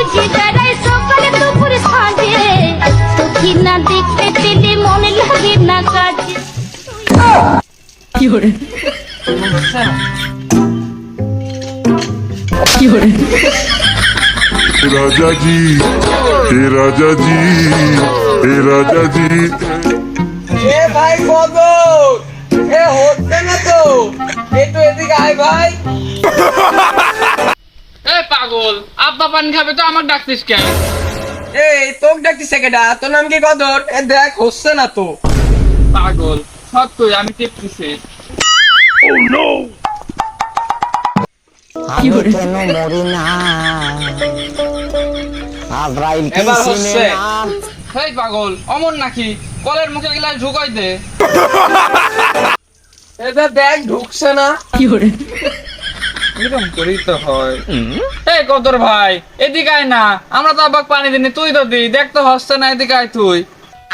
খুঁজি বেড়াই সকালে দুপুরে সাঁঝে তোকে না দেখতে পেলে মনে লাগে না কাজে কি হরে কি হরে राजा जी हे राजा जी हे राजा जी এ ভাই কদর এ হচ্ছে না তো একটু এদিকে আয় ভাই। এ পাগল আব্বা পানি খাবে তো আমাকে ডাকতিস কেন? এই তোক ডাকতিছে কেডা? তোর নাম কি কদর? এ দেখ হচ্ছে না তো। পাগল সত্যই আমি টেপতেছি। কি হরে কেন মরি না আজরাইল কি এবার চিনে হচ্ছে। না হেই পাগল অমন নাকি কলের মুখে গেলাস ঢুকাই দে। এটা দেখ ঢুকছে না। কি হরে এরকম করেই তো হয়। এই কদর ভাই এদিকে আয় না, আমরা তো আব্বাক পানি দিনি, তুই তো দি, দেখ তো হচ্ছে না, এদিকে আয় তুই।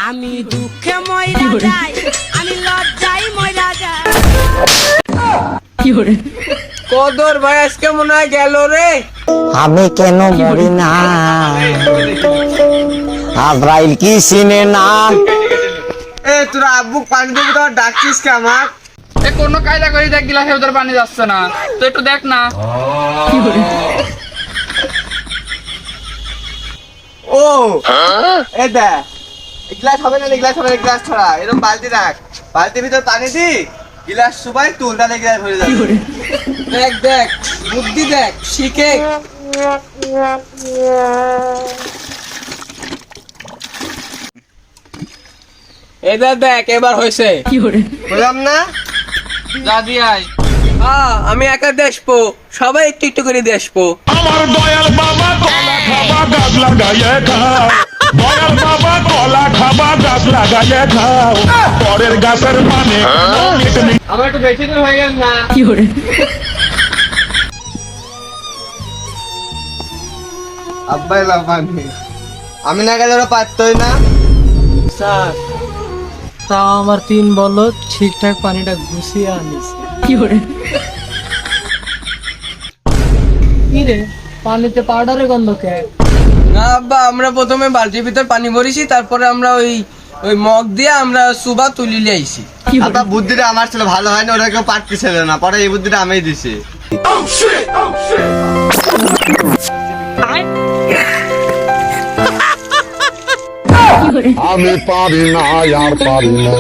আমি দুঃখে ময়রা যাই, আমি লজ্জায় ময়রা যাই। কি হরে কদর ভাই আজকে মনে হয় গেল রে। আমি কেন মরি না আজরাইল কি চিনে না এ তোরা আব্বু পানি দিবি তো ডাকছিস কে আমার? এ কোনো কায়দা করি দেখ গিলাসের ভিতর পানি যাচ্ছে না, তো একটু দেখ না। কি হরে ও এ দেখ গ্লাস হবে না, গ্লাস হবে না, গ্লাস ছড়া এরকম বালতি রাখ, বালতির ভিতর পানি দি, গ্লাস সুবাই তুলটা লেগে ভরে কি যাবে। হরে দেখ দেখ বুদ্ধি দেখ শিখে। এবার দেখ এবার হয়েছে। কি হরে বললাম না যা দিয়ে আয়। আমি একা দেখবো, সবাই একটু একটু করে দেখবো। আমার দয়াল বাবা কলা খাবা গাছ লাগাইয়ে খাও দয়াল বাবা কলা খাবা গাছ লাগাইয়ে খাও পরের গাছের মানে আমার একটু বেশি দিন হয়ে গেল না। কি হরে আব্বাই লাভানি আমি না গেলে ওরা পারতই না। স্যার তাও আমার 3 বলদ ঠিকঠাক পানিটা গুছিয়ে আনিছে। কি হরে কি রে পানিতে পাউডারের গন্ধ কে? না আব্বা আমরা প্রথমে বালতির ভিতর পানি ভরিছি, তারপরে আমরা ওই ওই মগ দিয়ে আমরা সুবা তুলি লিয়েছি। কি হরে আব্বা বুদ্ধিটা আমার ছিল ভালো হয় না, ওরা কেউ পারতেছিল না, পরে এই বুদ্ধিটা আমিই দিছি। কি হরে আমি পারি না আর পারি না